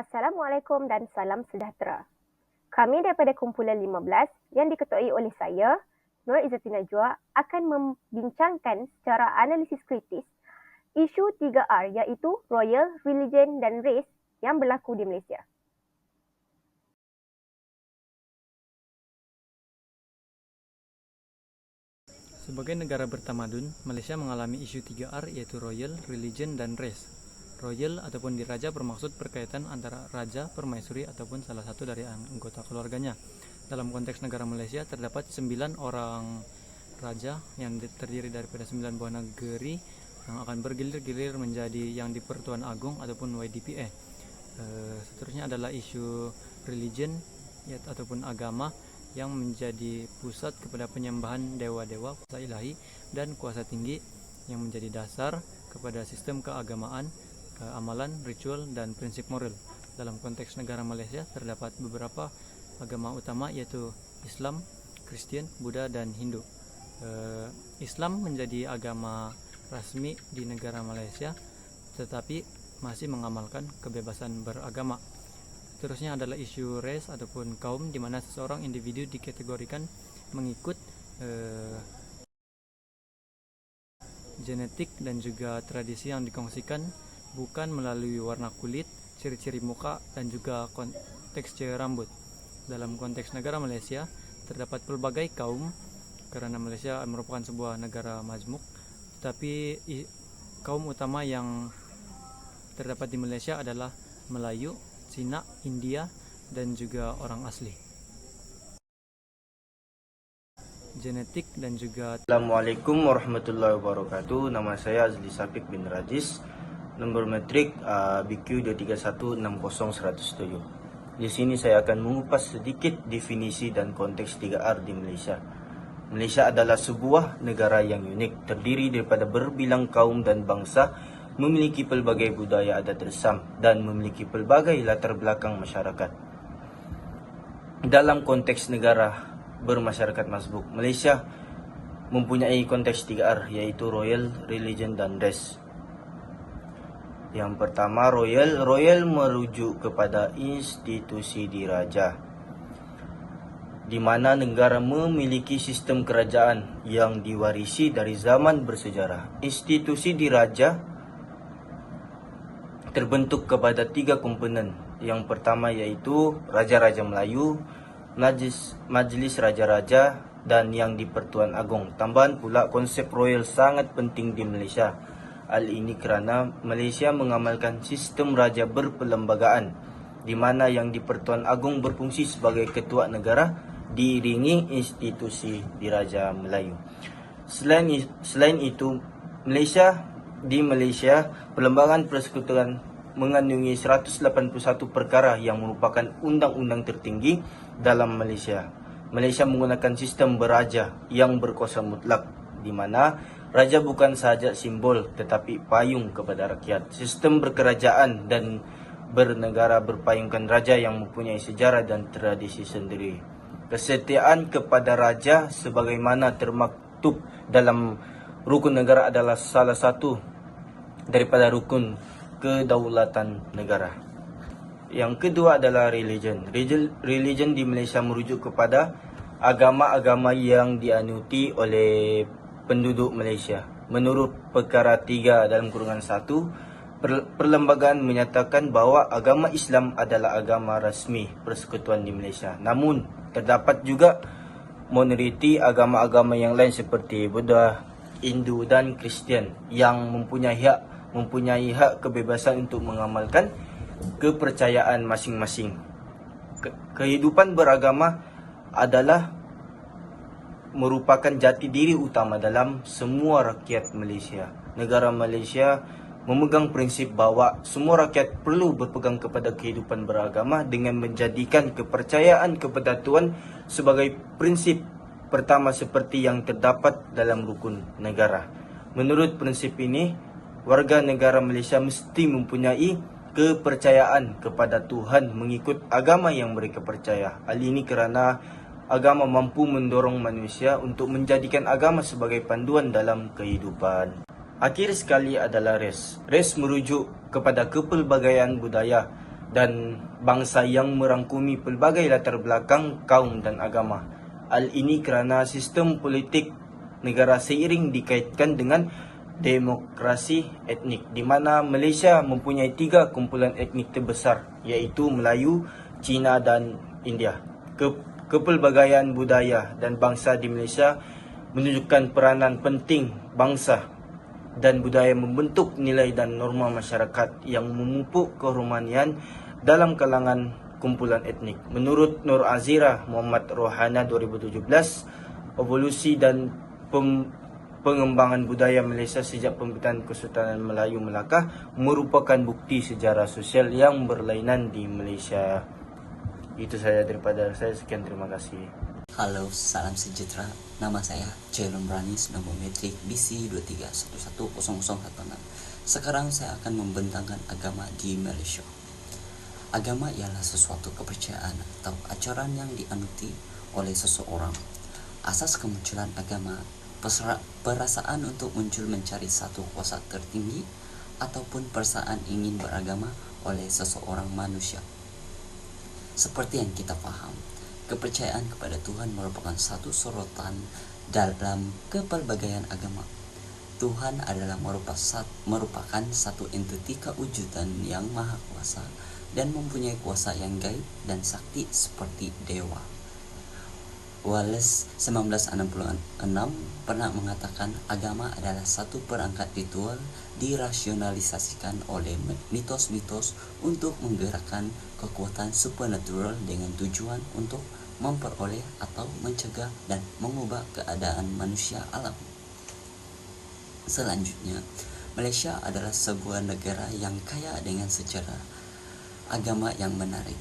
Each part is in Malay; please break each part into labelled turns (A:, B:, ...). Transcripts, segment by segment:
A: Assalamualaikum dan salam sejahtera. Kami daripada kumpulan 15 yang diketuai oleh saya, Nur Izzati Najwa, akan membincangkan secara analisis kritis isu 3R iaitu Royal, Religion dan Race yang berlaku di Malaysia.
B: Sebagai negara bertamadun, Malaysia mengalami isu 3R yaitu Royal, Religion, dan Race. Royal ataupun diraja bermaksud berkaitan antara raja, permaisuri ataupun salah satu dari anggota keluarganya. Dalam konteks negara Malaysia terdapat 9 orang raja yang terdiri daripada 9 buah negeri yang akan bergilir-gilir menjadi yang di-Pertuan Agong ataupun YDPA. Seterusnya adalah isu religion ataupun agama yang menjadi pusat kepada penyembahan dewa-dewa, kuasa ilahi dan kuasa tinggi yang menjadi dasar kepada sistem keagamaan, amalan, ritual dan prinsip moral. Dalam konteks negara Malaysia terdapat beberapa agama utama yaitu Islam, Kristian, Buddha dan Hindu. Islam menjadi agama rasmi di negara Malaysia tetapi masih mengamalkan kebebasan beragama. Seterusnya adalah isu race ataupun kaum di mana seseorang individu dikategorikan mengikut genetik dan juga tradisi yang dikongsikan bukan melalui warna kulit, ciri-ciri muka dan juga tekstur rambut. Dalam konteks negara Malaysia terdapat pelbagai kaum karena Malaysia merupakan sebuah negara majmuk, tetapi kaum utama yang terdapat di Malaysia adalah Melayu, Cina, India, dan juga orang asli. Genetik dan juga
C: Assalamualaikum warahmatullahi wabarakatuh. Nama saya Azli Safik bin Radis. Nombor metrik BQ 231600107. Di sini saya akan mengupas sedikit definisi dan konteks 3R di Malaysia. Malaysia adalah sebuah negara yang unik, terdiri daripada berbilang kaum dan bangsa, memiliki pelbagai budaya adat resam dan memiliki pelbagai latar belakang masyarakat. Dalam konteks negara bermasyarakat mazbuk, Malaysia mempunyai konteks 3R iaitu Royal, Religion dan Race. Yang pertama, Royal merujuk kepada institusi diraja, di mana negara memiliki sistem kerajaan yang diwarisi dari zaman bersejarah. Institusi diraja terbentuk kepada 3 komponen. Yang pertama iaitu Raja-Raja Melayu, Majlis Raja-Raja dan yang di-Pertuan Agong. Tambahan pula konsep royal sangat penting di Malaysia. Hal ini kerana Malaysia mengamalkan sistem raja berperlembagaan di mana yang di-Pertuan Agong berfungsi sebagai ketua negara diiringi institusi diraja Melayu. Selain itu, di Malaysia perlembagaan persekutuan mengandungi 181 perkara yang merupakan undang-undang tertinggi dalam Malaysia. Malaysia menggunakan sistem beraja yang berkuasa mutlak, di mana raja bukan sahaja simbol tetapi payung kepada rakyat. Sistem berkerajaan dan bernegara berpayungkan raja yang mempunyai sejarah dan tradisi sendiri. Kesetiaan kepada raja sebagaimana termaktub dalam rukun negara adalah salah satu daripada rukun kedaulatan negara. Yang kedua adalah religion. Religion di Malaysia merujuk kepada agama-agama yang dianuti oleh penduduk Malaysia. Menurut perkara 3 dalam kurungan 1, perlembagaan menyatakan bahawa agama Islam adalah agama rasmi persekutuan di Malaysia. Namun, terdapat juga minoriti agama-agama yang lain seperti Buddha, Hindu dan Kristian yang mempunyai hak kebebasan untuk mengamalkan kepercayaan masing-masing. Kehidupan beragama adalah merupakan jati diri utama dalam semua rakyat Malaysia. Negara Malaysia memegang prinsip bahawa semua rakyat perlu berpegang kepada kehidupan beragama dengan menjadikan kepercayaan kepada Tuhan sebagai prinsip pertama seperti yang terdapat dalam rukun negara. Menurut prinsip ini, warga negara Malaysia mesti mempunyai kepercayaan kepada Tuhan mengikut agama yang mereka percaya. Hal ini kerana agama mampu mendorong manusia untuk menjadikan agama sebagai panduan dalam kehidupan. Akhir sekali adalah race. Race merujuk kepada kepelbagaian budaya dan bangsa yang merangkumi pelbagai latar belakang kaum dan agama. Hal ini kerana sistem politik negara seiring dikaitkan dengan demokrasi etnik, di mana Malaysia mempunyai 3 kumpulan etnik terbesar, iaitu Melayu, Cina dan India. Kepelbagaian budaya dan bangsa di Malaysia menunjukkan peranan penting bangsa dan budaya membentuk nilai dan norma masyarakat yang memupuk keharmonian dalam kalangan kumpulan etnik. Menurut Nur Azira Muhammad Rohana 2017, evolusi dan pengembangan budaya Malaysia sejak pembentukan Kesultanan Melayu Melaka merupakan bukti sejarah sosial yang berlainan di Malaysia. Itu saja daripada saya. Sekian, terima kasih.
D: Halo, salam sejahtera. Nama saya Jailun Branis, nomor metrik BC 23110016. Sekarang saya akan membentangkan agama di Malaysia. Agama ialah sesuatu kepercayaan atau ajaran yang dianuti oleh seseorang. Asas kemunculan agama, perasaan untuk muncul mencari satu kuasa tertinggi ataupun perasaan ingin beragama oleh seseorang manusia. Seperti yang kita paham, kepercayaan kepada Tuhan merupakan satu sorotan dalam kepelbagaian agama. Tuhan adalah merupakan satu entiti kewujudan yang maha kuasa dan mempunyai kuasa yang gaib dan sakti seperti dewa. Wallace 1966 pernah mengatakan agama adalah satu perangkat ritual dirasionalisasikan oleh mitos-mitos untuk menggerakkan kekuatan supernatural dengan tujuan untuk memperoleh atau mencegah dan mengubah keadaan manusia alam. Selanjutnya, Malaysia adalah sebuah negara yang kaya dengan sejarah agama yang menarik.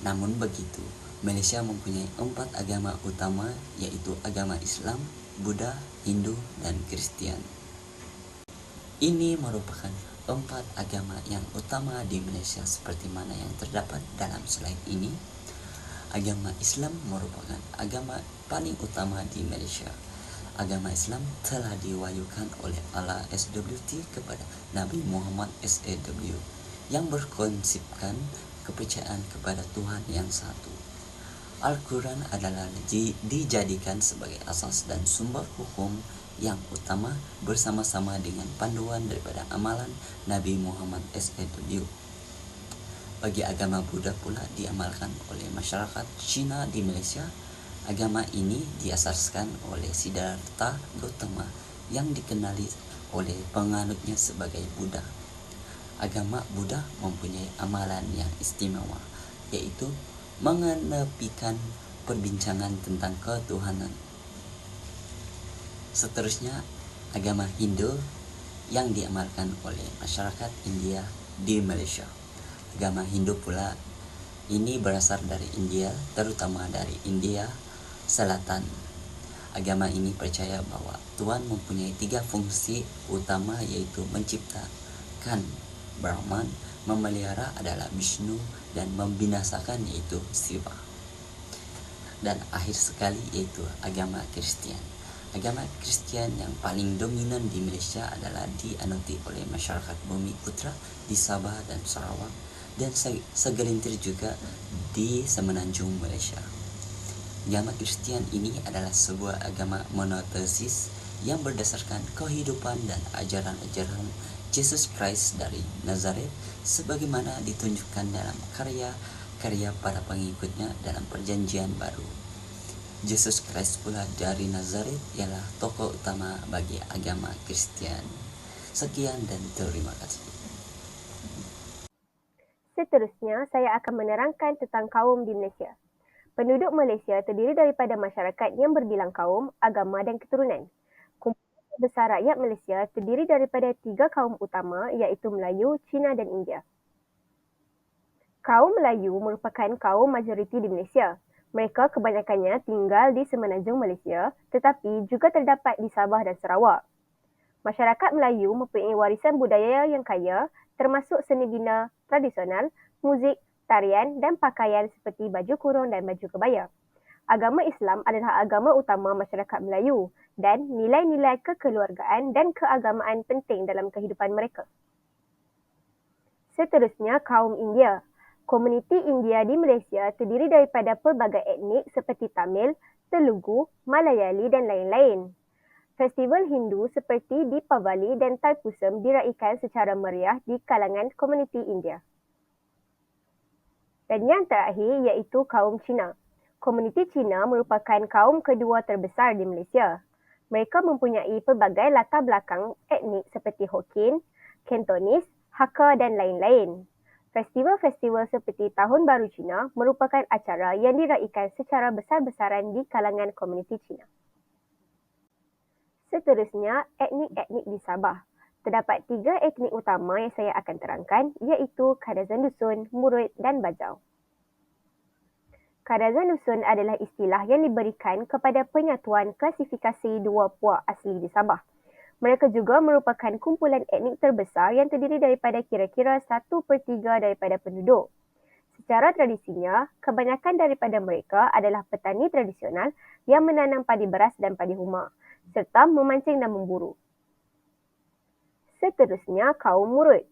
D: Namun begitu, Malaysia mempunyai 4 agama utama, yaitu agama Islam, Buddha, Hindu, dan Kristian. Ini merupakan 4 agama yang utama di Malaysia seperti mana yang terdapat dalam slide ini. Agama Islam merupakan agama paling utama di Malaysia. Agama Islam telah diwahyukan oleh Allah SWT kepada Nabi Muhammad SAW yang berkonsepkan kepercayaan kepada Tuhan yang satu. Al-Quran adalah dijadikan sebagai asas dan sumber hukum yang utama bersama-sama dengan panduan daripada amalan Nabi Muhammad SAW. Bagi agama Buddha pula diamalkan oleh masyarakat Cina di Malaysia. Agama ini diasaskan oleh Siddhartha Gautama yang dikenali oleh penganutnya sebagai Buddha. Agama Buddha mempunyai amalan yang istimewa, yaitu mengenepikan perbincangan tentang ketuhanan. Seterusnya, agama Hindu yang diamalkan oleh masyarakat India di Malaysia. Agama Hindu pula ini berasal dari India, terutama dari India Selatan. Agama ini percaya bahwa Tuhan mempunyai 3 fungsi utama, yaitu menciptakan Brahman, memelihara adalah Vishnu, dan membinasakan yaitu Shiva. Dan akhir sekali yaitu agama Kristian. Agama Kristian yang paling dominan di Malaysia adalah dianuti oleh masyarakat Bumi Putra di Sabah dan Sarawak, dan segelintir juga di semenanjung Malaysia. Agama Kristian ini adalah sebuah agama monotesis yang berdasarkan kehidupan dan ajaran-ajaran Yesus Christ dari Nazaret sebagaimana ditunjukkan dalam karya-karya para pengikutnya dalam Perjanjian Baru. Yesus Christ pula dari Nazaret ialah tokoh utama bagi agama Kristian. Sekian dan terima kasih.
A: Seterusnya, saya akan menerangkan tentang kaum di Malaysia. Penduduk Malaysia terdiri daripada masyarakat yang berbilang kaum, agama dan keturunan. Kumpulan terbesar rakyat Malaysia terdiri daripada 3 kaum utama, iaitu Melayu, Cina dan India. Kaum Melayu merupakan kaum majoriti di Malaysia. Mereka kebanyakannya tinggal di semenanjung Malaysia, tetapi juga terdapat di Sabah dan Sarawak. Masyarakat Melayu mempunyai warisan budaya yang kaya, termasuk seni bina tradisional, muzik, tarian dan pakaian seperti baju kurung dan baju kebaya. Agama Islam adalah agama utama masyarakat Melayu dan nilai-nilai kekeluargaan dan keagamaan penting dalam kehidupan mereka. Seterusnya, kaum India. Komuniti India di Malaysia terdiri daripada pelbagai etnik seperti Tamil, Telugu, Malayali dan lain-lain. Festival Hindu seperti Deepavali dan Thaipusam diraikan secara meriah di kalangan komuniti India. Dan yang terakhir iaitu kaum Cina. Komuniti Cina merupakan kaum kedua terbesar di Malaysia. Mereka mempunyai pelbagai latar belakang etnik seperti Hokkien, Cantonese, Hakka dan lain-lain. Festival-festival seperti Tahun Baru Cina merupakan acara yang diraikan secara besar-besaran di kalangan komuniti Cina. Seterusnya, etnik-etnik di Sabah. Terdapat 3 etnik utama yang saya akan terangkan iaitu Kadazan Dusun, Murut dan Bajau. Kadazan Dusun adalah istilah yang diberikan kepada penyatuan klasifikasi 2 puak asli di Sabah. Mereka juga merupakan kumpulan etnik terbesar yang terdiri daripada kira-kira 1/3 daripada penduduk. Secara tradisinya, kebanyakan daripada mereka adalah petani tradisional yang menanam padi beras dan padi huma, serta memancing dan memburu. Seterusnya, kaum Murut.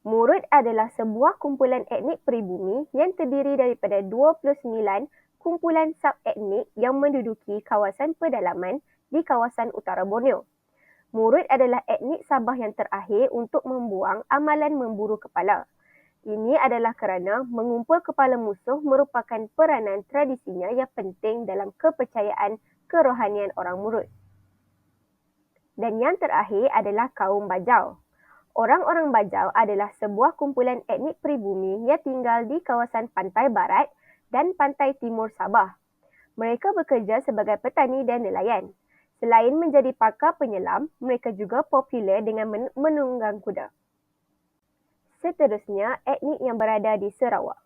A: Murut adalah sebuah kumpulan etnik peribumi yang terdiri daripada 29 kumpulan sub-etnik yang menduduki kawasan pedalaman di kawasan utara Borneo. Murut adalah etnik Sabah yang terakhir untuk membuang amalan memburu kepala. Ini adalah kerana mengumpul kepala musuh merupakan peranan tradisinya yang penting dalam kepercayaan kerohanian orang Murut. Dan yang terakhir adalah kaum Bajau. Orang-orang Bajau adalah sebuah kumpulan etnik peribumi yang tinggal di kawasan pantai barat dan pantai timur Sabah. Mereka bekerja sebagai petani dan nelayan. Selain menjadi pakar penyelam, mereka juga popular dengan menunggang kuda. Seterusnya, etnik yang berada di Sarawak.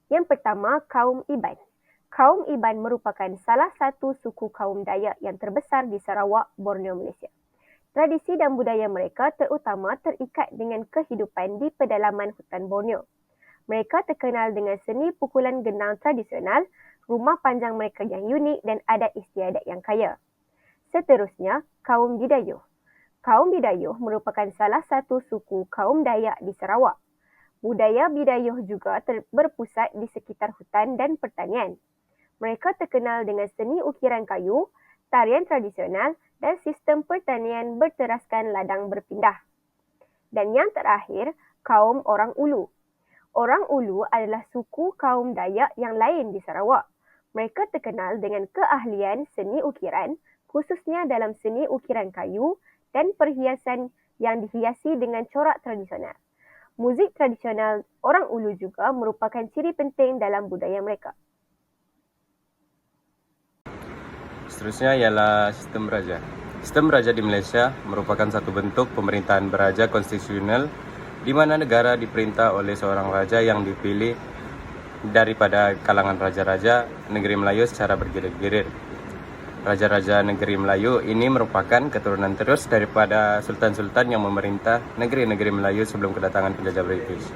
A: Yang pertama, kaum Iban. Kaum Iban merupakan salah satu suku kaum Dayak yang terbesar di Sarawak, Borneo, Malaysia. Tradisi dan budaya mereka terutama terikat dengan kehidupan di pedalaman hutan Borneo. Mereka terkenal dengan seni pukulan gendang tradisional, rumah panjang mereka yang unik dan adat istiadat yang kaya. Seterusnya, kaum Bidayuh. Kaum Bidayuh merupakan salah satu suku kaum Dayak di Sarawak. Budaya Bidayuh juga berpusat di sekitar hutan dan pertanian. Mereka terkenal dengan seni ukiran kayu, tarian tradisional dan sistem pertanian berteraskan ladang berpindah. Dan yang terakhir, kaum Orang Ulu. Orang Ulu adalah suku kaum Dayak yang lain di Sarawak. Mereka terkenal dengan keahlian seni ukiran, khususnya dalam seni ukiran kayu dan perhiasan yang dihiasi dengan corak tradisional. Muzik tradisional Orang Ulu juga merupakan ciri penting dalam budaya mereka.
E: Seterusnya ialah sistem beraja. Sistem beraja di Malaysia merupakan satu bentuk pemerintahan beraja konstitusional di mana negara diperintah oleh seorang raja yang dipilih daripada kalangan raja-raja negeri Melayu secara bergilir-gilir. Raja-raja negeri Melayu ini merupakan keturunan terus daripada sultan-sultan yang memerintah negeri-negeri Melayu sebelum kedatangan penjajah British.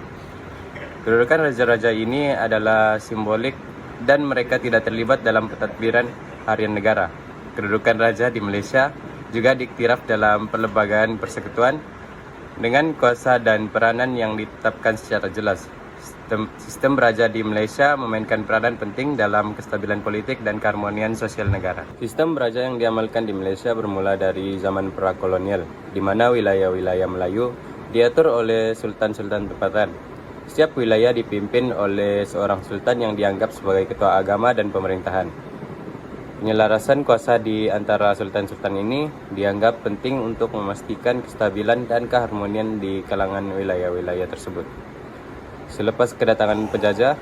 E: Kedudukan raja-raja ini adalah simbolik dan mereka tidak terlibat dalam pentadbiran harian negara. Kedudukan raja di Malaysia juga diiktiraf dalam perlembagaan persekutuan dengan kuasa dan peranan yang ditetapkan secara jelas. Sistem beraja di Malaysia memainkan peranan penting dalam kestabilan politik dan keharmonian sosial negara. Sistem beraja yang diamalkan di Malaysia bermula dari zaman prakolonial, di mana wilayah-wilayah Melayu diatur oleh sultan-sultan tempatan. Setiap wilayah dipimpin oleh seorang sultan yang dianggap sebagai ketua agama dan pemerintahan. Penyelarasan kuasa di antara sultan-sultan ini dianggap penting untuk memastikan kestabilan dan keharmonian di kalangan wilayah-wilayah tersebut. Selepas kedatangan penjajah,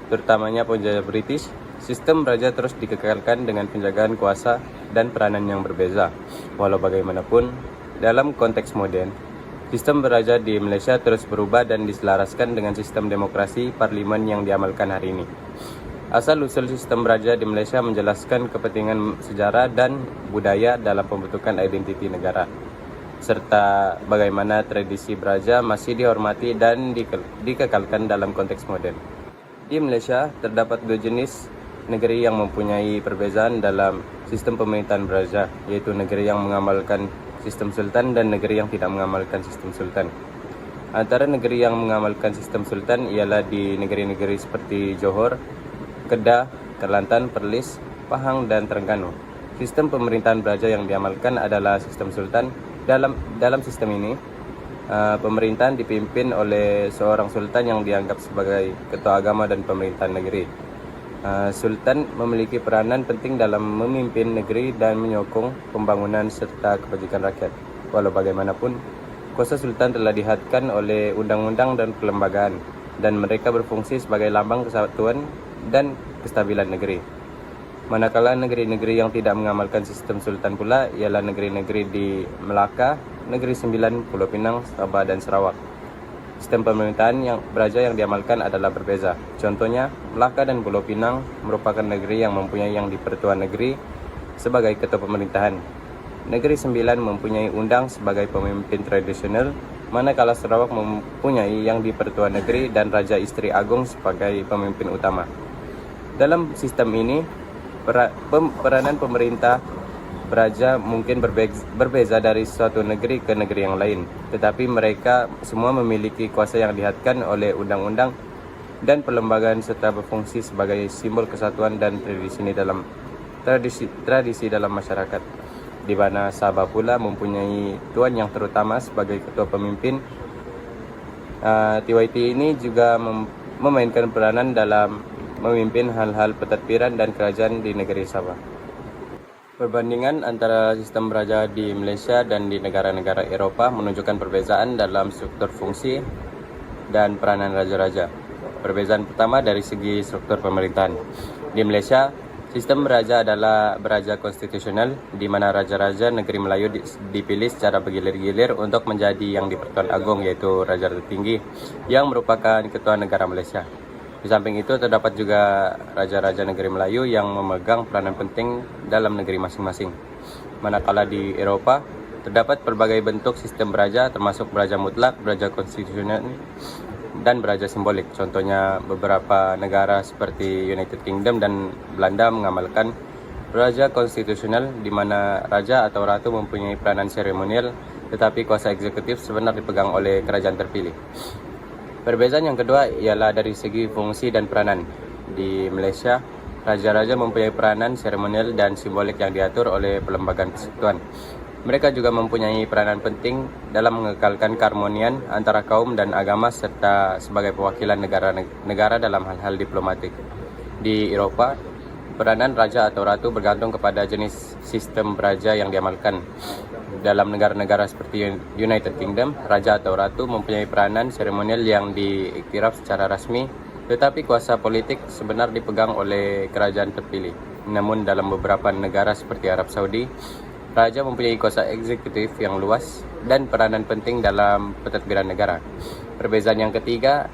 E: terutamanya penjajah British, sistem beraja terus dikekalkan dengan penjagaan kuasa dan peranan yang berbeza. Walau bagaimanapun, dalam konteks moden, sistem beraja di Malaysia terus berubah dan diselaraskan dengan sistem demokrasi parlimen yang diamalkan hari ini. Asal-usul sistem beraja di Malaysia menjelaskan kepentingan sejarah dan budaya dalam pembentukan identiti negara, serta bagaimana tradisi beraja masih dihormati dan dikekalkan dalam konteks moden. Di Malaysia, terdapat 2 jenis negeri yang mempunyai perbezaan dalam sistem pemerintahan beraja, yaitu negeri yang mengamalkan sistem sultan dan negeri yang tidak mengamalkan sistem sultan. Antara negeri yang mengamalkan sistem sultan ialah di negeri-negeri seperti Johor, Kedah, Kelantan, Perlis, Pahang, dan Terengganu. Sistem pemerintahan beraja yang diamalkan adalah sistem sultan. Dalam sistem ini, pemerintahan dipimpin oleh seorang sultan yang dianggap sebagai ketua agama dan pemerintahan negeri. Sultan memiliki peranan penting dalam memimpin negeri dan menyokong pembangunan serta kebajikan rakyat. Walau bagaimanapun, kuasa sultan telah dihadkan oleh undang-undang dan kelembagaan, dan mereka berfungsi sebagai lambang kesatuan dan kestabilan negeri. Manakala negeri-negeri yang tidak mengamalkan sistem sultan pula ialah negeri-negeri di Melaka, Negeri Sembilan, Pulau Pinang, Sabah, dan Sarawak. Sistem pemerintahan beraja yang diamalkan adalah berbeza. Contohnya, Melaka dan Pulau Pinang merupakan negeri yang mempunyai yang di-Pertuan Negeri sebagai ketua pemerintahan. Negeri Sembilan mempunyai undang sebagai pemimpin tradisional, manakala Sarawak mempunyai yang di-Pertuan Negeri dan Raja Isteri Agung sebagai pemimpin utama. Dalam sistem ini, peranan pemerintah beraja mungkin berbeza dari suatu negeri ke negeri yang lain, tetapi mereka semua memiliki kuasa yang dihadkan oleh undang-undang dan perlembagaan serta berfungsi sebagai simbol kesatuan dan tradisi dalam masyarakat, di mana Sabah pula mempunyai tuan yang terutama sebagai ketua pemimpin. TYT ini juga memainkan peranan dalam memimpin hal-hal pentadbiran dan kerajaan di negeri Sabah. Perbandingan antara sistem beraja di Malaysia dan di negara-negara Eropah menunjukkan perbezaan dalam struktur fungsi dan peranan raja-raja. Perbezaan pertama dari segi struktur pemerintahan. Di Malaysia, sistem beraja adalah beraja konstitusional, di mana raja-raja negeri Melayu dipilih secara bergilir-gilir untuk menjadi yang di-Pertuan Agong, yaitu raja tertinggi yang merupakan ketua negara Malaysia. Di samping itu, terdapat juga raja-raja negeri Melayu yang memegang peranan penting dalam negeri masing-masing. Manakala di Eropah, terdapat berbagai bentuk sistem beraja, termasuk beraja mutlak, beraja konstitusional, dan beraja simbolik. Contohnya, beberapa negara seperti United Kingdom dan Belanda mengamalkan beraja konstitusional, di mana raja atau ratu mempunyai peranan seremonial, tetapi kuasa eksekutif sebenarnya dipegang oleh kerajaan terpilih. Perbezaan yang kedua ialah dari segi fungsi dan peranan. Di Malaysia, raja-raja mempunyai peranan seremonial dan simbolik yang diatur oleh perlembagaan persekutuan. Mereka juga mempunyai peranan penting dalam mengekalkan keharmonian antara kaum dan agama serta sebagai perwakilan negara dalam hal-hal diplomatik. Di Eropah, peranan raja atau ratu bergantung kepada jenis sistem beraja yang diamalkan. Dalam negara-negara seperti United Kingdom, raja atau ratu mempunyai peranan seremonial yang diiktiraf secara rasmi, tetapi kuasa politik sebenarnya dipegang oleh kerajaan terpilih. Namun dalam beberapa negara seperti Arab Saudi, raja mempunyai kuasa eksekutif yang luas dan peranan penting dalam pentadbiran negara. Perbezaan yang ketiga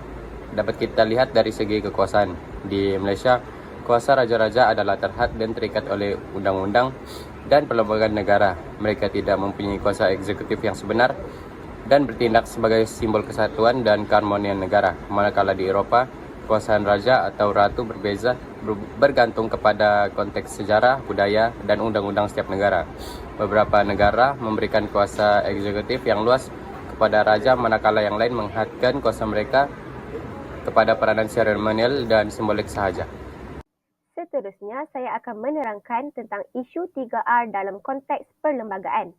E: dapat kita lihat dari segi kekuasaan. Di Malaysia, kuasa raja-raja adalah terhad dan terikat oleh undang-undang dan perlembagaan negara. Mereka tidak mempunyai kuasa eksekutif yang sebenar dan bertindak sebagai simbol kesatuan dan keharmonian negara. Manakala di Eropah, kekuasaan raja atau ratu bergantung kepada konteks sejarah, budaya, dan undang-undang setiap negara. Beberapa negara memberikan kuasa eksekutif yang luas kepada raja, manakala yang lain menghadkan kuasa mereka kepada peranan seremonial dan simbolik sahaja.
A: Seterusnya, saya akan menerangkan tentang isu 3R dalam konteks perlembagaan.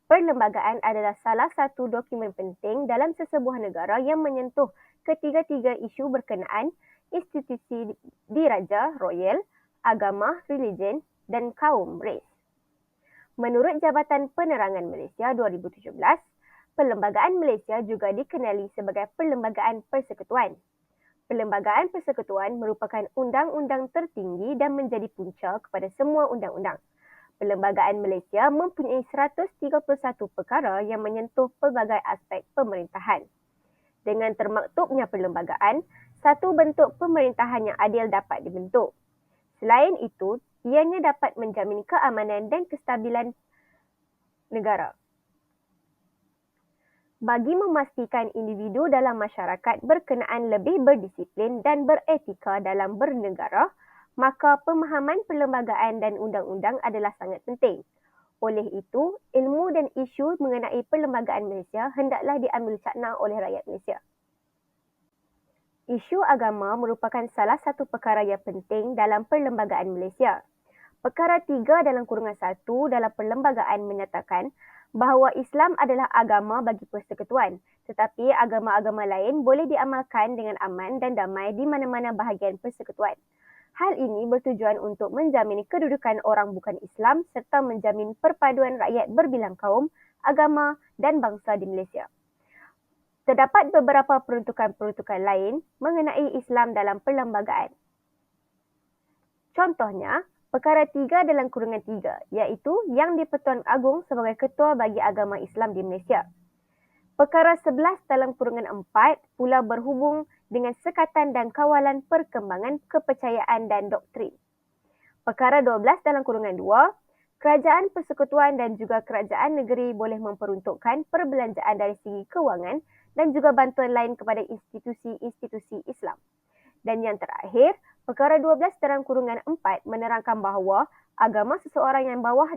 A: Perlembagaan adalah salah satu dokumen penting dalam sesebuah negara yang menyentuh ketiga-tiga isu berkenaan institusi diraja, royal, agama, religion, dan kaum, race. Menurut Jabatan Penerangan Malaysia 2017, Perlembagaan Malaysia juga dikenali sebagai Perlembagaan Persekutuan. Perlembagaan Persekutuan merupakan undang-undang tertinggi dan menjadi punca kepada semua undang-undang. Perlembagaan Malaysia mempunyai 131 perkara yang menyentuh pelbagai aspek pemerintahan. Dengan termaktubnya perlembagaan, satu bentuk pemerintahan yang adil dapat dibentuk. Selain itu, ianya dapat menjamin keamanan dan kestabilan negara. Bagi memastikan individu dalam masyarakat berkenaan lebih berdisiplin dan beretika dalam bernegara, maka pemahaman perlembagaan dan undang-undang adalah sangat penting. Oleh itu, ilmu dan isu mengenai perlembagaan Malaysia hendaklah diambil cakna oleh rakyat Malaysia. Isu agama merupakan salah satu perkara yang penting dalam perlembagaan Malaysia. Perkara 3 dalam kurungan 1 dalam perlembagaan menyatakan bahawa Islam adalah agama bagi persekutuan, tetapi agama-agama lain boleh diamalkan dengan aman dan damai di mana-mana bahagian persekutuan. Hal ini bertujuan untuk menjamin kedudukan orang bukan Islam serta menjamin perpaduan rakyat berbilang kaum, agama dan bangsa di Malaysia. Terdapat beberapa peruntukan-peruntukan lain mengenai Islam dalam perlembagaan. Contohnya, perkara 3 dalam kurungan 3, iaitu Yang di-Pertuan Agong sebagai ketua bagi agama Islam di Malaysia. Perkara 11 dalam kurungan 4 pula berhubung dengan sekatan dan kawalan perkembangan kepercayaan dan doktrin. Perkara 12 dalam kurungan 2, kerajaan persekutuan dan juga kerajaan negeri boleh memperuntukkan perbelanjaan dari segi kewangan dan juga bantuan lain kepada institusi-institusi Islam. Dan yang terakhir, perkara 12 dalam kurungan 4 menerangkan bahawa agama seseorang yang bawah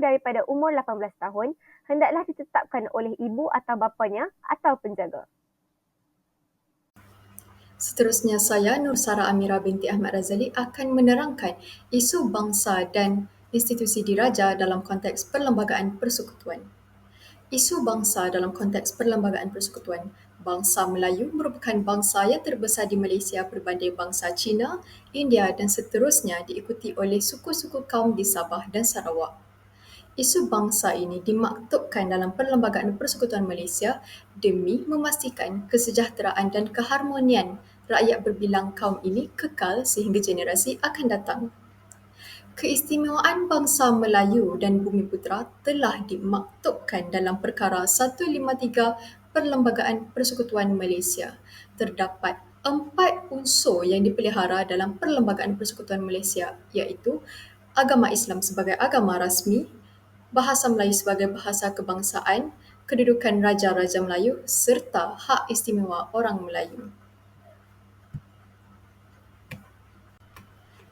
A: daripada umur 18 tahun hendaklah ditetapkan oleh ibu atau bapanya atau penjaga.
F: Seterusnya saya, Nur Sara Amira binti Ahmad Razali akan menerangkan isu bangsa dan institusi diraja dalam konteks perlembagaan persekutuan. Isu bangsa dalam konteks perlembagaan persekutuan. Bangsa Melayu merupakan bangsa yang terbesar di Malaysia berbanding bangsa Cina, India dan seterusnya diikuti oleh suku-suku kaum di Sabah dan Sarawak. Isu bangsa ini dimaktubkan dalam Perlembagaan Persekutuan Malaysia demi memastikan kesejahteraan dan keharmonian rakyat berbilang kaum ini kekal sehingga generasi akan datang. Keistimewaan bangsa Melayu dan Bumiputera telah dimaktubkan dalam Perkara 153 Perlembagaan Persekutuan Malaysia. Terdapat 4 unsur yang dipelihara dalam Perlembagaan Persekutuan Malaysia, iaitu agama Islam sebagai agama rasmi, bahasa Melayu sebagai bahasa kebangsaan, kedudukan Raja-Raja Melayu serta hak istimewa orang Melayu.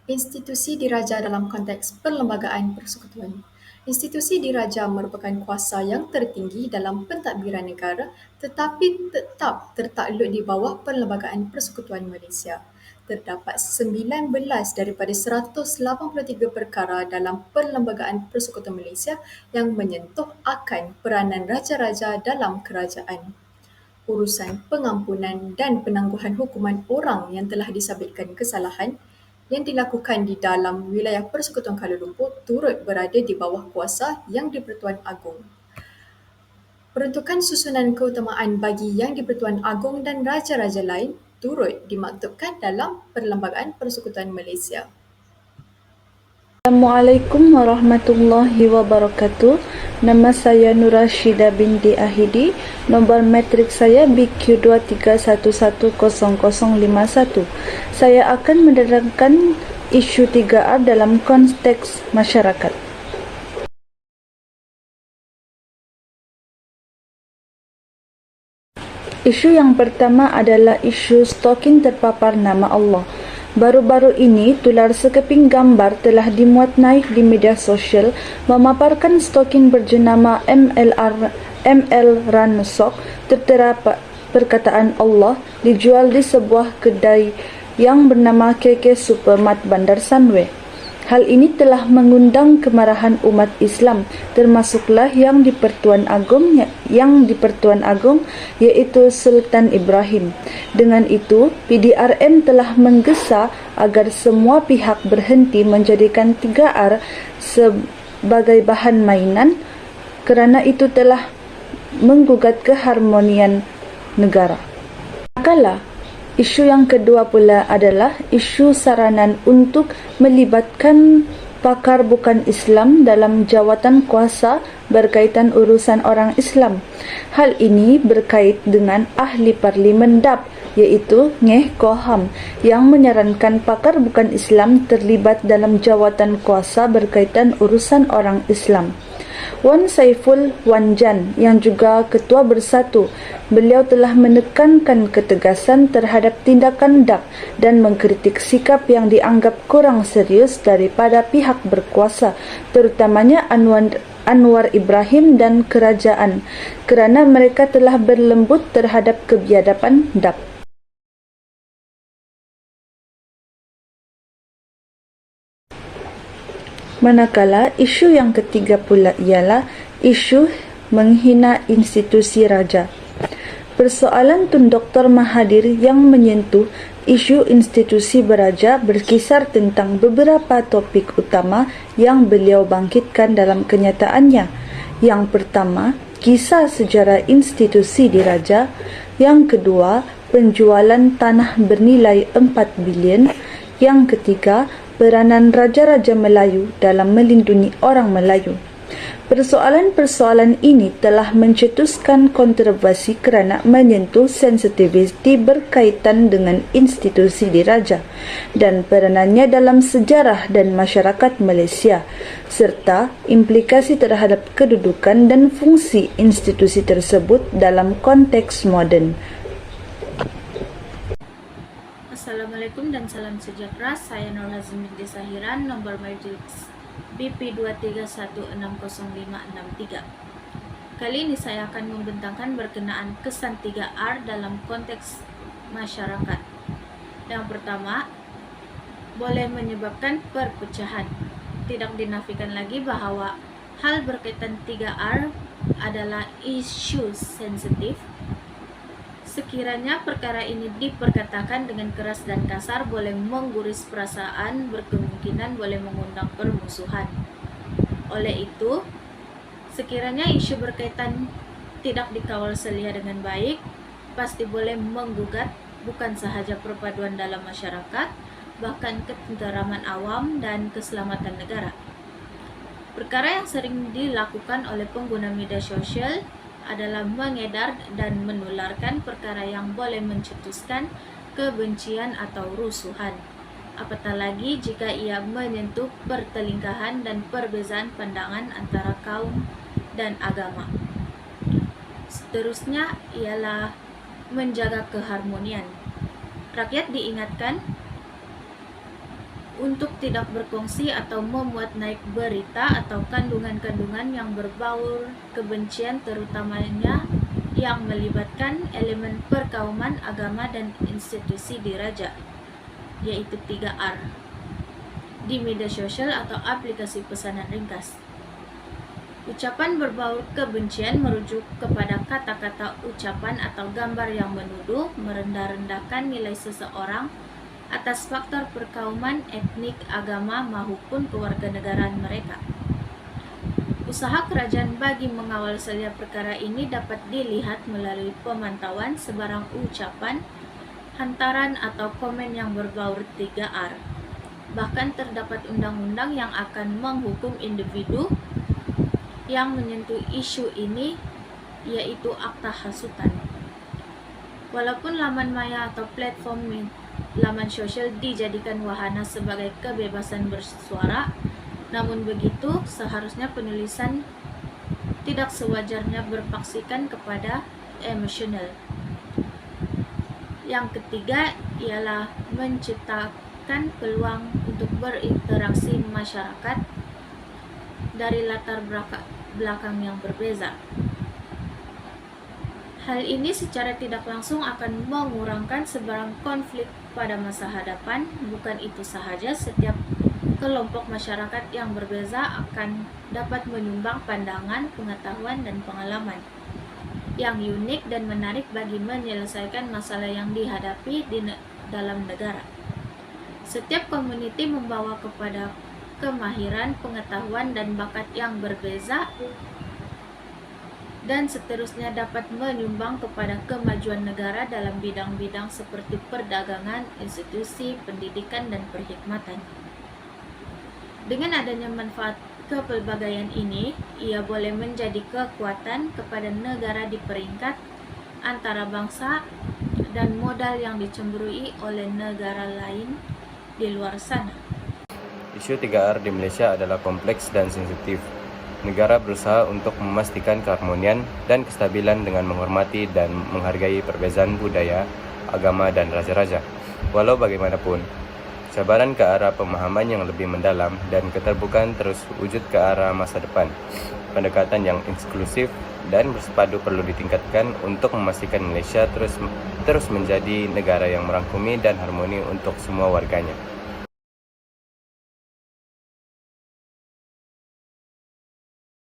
F: Institusi diraja dalam konteks perlembagaan persekutuan. Institusi diraja merupakan kuasa yang tertinggi dalam pentadbiran negara tetapi tetap tertakluk di bawah Perlembagaan Persekutuan Malaysia. Terdapat 19 daripada 183 perkara dalam Perlembagaan Persekutuan Malaysia yang menyentuh akan peranan raja-raja dalam kerajaan. Urusan pengampunan dan penangguhan hukuman orang yang telah disabitkan kesalahan yang dilakukan di dalam wilayah Persekutuan Kuala Lumpur turut berada di bawah kuasa Yang di-Pertuan Agong. Peruntukan susunan keutamaan bagi Yang di-Pertuan Agong dan raja-raja lain turut dimaktubkan dalam Perlembagaan Persekutuan Malaysia.
G: Assalamualaikum warahmatullahi wabarakatuh. Nama saya Nurashida binti Ahidi. Nombor matrik saya BQ23110051. Saya akan menerangkan isu 3R dalam konteks masyarakat. Isu yang pertama adalah isu stalking terpapar nama Allah. Baru-baru ini, tular sekeping gambar telah dimuat naik di media sosial memaparkan stalking berjenama ML Ranusok tertera perkataan Allah dijual di sebuah kedai yang bernama KK Supermart Bandar Sunway. Hal ini telah mengundang kemarahan umat Islam, termasuklah Yang di-Pertuan Agong iaitu Sultan Ibrahim. Dengan itu, PDRM telah menggesa agar semua pihak berhenti menjadikan 3R sebagai bahan mainan kerana itu telah menggugat keharmonian negara. Manakala, isu yang kedua pula adalah isu saranan untuk melibatkan pakar bukan Islam dalam jawatan kuasa berkaitan urusan orang Islam. Hal ini berkait dengan ahli parlimen DAP iaitu Ngeh Koham yang menyarankan pakar bukan Islam terlibat dalam jawatan kuasa berkaitan urusan orang Islam. Wan Saiful Wanjan yang juga Ketua Bersatu, beliau telah menekankan ketegasan terhadap tindakan DAP dan mengkritik sikap yang dianggap kurang serius daripada pihak berkuasa, terutamanya Anwar Ibrahim dan kerajaan, kerana mereka telah berlembut terhadap kebiadaban DAP. Manakala isu yang ketiga pula ialah isu menghina institusi raja. Persoalan Tun Dr. Mahathir yang menyentuh isu institusi beraja berkisar tentang beberapa topik utama yang beliau bangkitkan dalam kenyataannya. Yang pertama, kisah sejarah institusi diraja. Yang kedua, penjualan tanah bernilai 4 bilion. Yang ketiga, peranan Raja-Raja Melayu dalam melindungi orang Melayu. Persoalan-persoalan ini telah mencetuskan kontroversi kerana menyentuh sensitiviti berkaitan dengan institusi diraja dan peranannya dalam sejarah dan masyarakat Malaysia, serta implikasi terhadap kedudukan dan fungsi institusi tersebut dalam konteks moden.
H: Assalamualaikum dan salam sejahtera. Saya Nur Hazim binti Sahiran, nomor majlis BP 231605663. Kali ini saya akan membentangkan berkenaan kesan 3R dalam konteks masyarakat. Yang pertama, boleh menyebabkan perpecahan. Tidak dinafikan lagi bahawa hal berkaitan 3R adalah isu sensitif. Sekiranya perkara ini diperkatakan dengan keras dan kasar, boleh mengguris perasaan, berkemungkinan boleh mengundang permusuhan. Oleh itu, sekiranya isu berkaitan tidak dikawal selia dengan baik, pasti boleh menggugat bukan sahaja perpaduan dalam masyarakat, bahkan ketenteraman awam dan keselamatan negara. Perkara yang sering dilakukan oleh pengguna media sosial adalah mengedar dan menularkan perkara yang boleh mencetuskan kebencian atau rusuhan. Apatah lagi jika ia menyentuh pertelingkahan dan perbezaan pandangan antara kaum dan agama. Seterusnya ialah menjaga keharmonian. Rakyat diingatkan untuk tidak berkongsi atau memuat naik berita atau kandungan-kandungan yang berbau kebencian, terutamanya yang melibatkan elemen perkauman, agama, dan institusi diraja, yaitu 3R, di media sosial atau aplikasi pesanan ringkas. Ucapan berbau kebencian merujuk kepada kata-kata, ucapan, atau gambar yang menuduh, merendah-rendahkan nilai seseorang atas faktor perkauman, etnik, agama, maupun kewarganegaraan mereka. Usaha kerajaan bagi mengawal selia perkara ini dapat dilihat melalui pemantauan sebarang ucapan, hantaran, atau komen yang berbau 3R. Bahkan terdapat undang-undang yang akan menghukum individu yang menyentuh isu ini, yaitu Akta Hasutan. Walaupun laman maya atau platform laman sosial dijadikan wahana sebagai kebebasan bersuara, namun begitu seharusnya penulisan tidak sewajarnya berpaksikan kepada emosional. Yang ketiga ialah menciptakan peluang untuk berinteraksi masyarakat dari latar belakang yang berbeza. Hal ini secara tidak langsung akan mengurangkan sebarang konflik pada masa hadapan. Bukan itu sahaja, setiap kelompok masyarakat yang berbeza akan dapat menyumbang pandangan, pengetahuan, dan pengalaman yang unik dan menarik bagi menyelesaikan masalah yang dihadapi di dalam negara. Setiap komuniti membawa kepada kemahiran, pengetahuan, dan bakat yang berbeza, dan seterusnya dapat menyumbang kepada kemajuan negara dalam bidang-bidang seperti perdagangan, institusi, pendidikan, dan perkhidmatan. Dengan adanya manfaat kepelbagaian ini, ia boleh menjadi kekuatan kepada negara di peringkat antara bangsa dan modal yang dicemburui oleh negara lain di luar sana.
E: Isu 3R di Malaysia adalah kompleks dan sensitif. negara berusaha untuk memastikan keharmonian dan kestabilan dengan menghormati dan menghargai perbezaan budaya, agama, dan raja-raja. Walau bagaimanapun, kesabaran ke arah pemahaman yang lebih mendalam dan keterbukaan terus wujud ke arah masa depan. Pendekatan yang inklusif dan bersepadu perlu ditingkatkan untuk memastikan Malaysia terus menjadi negara yang merangkumi dan harmoni untuk semua warganya.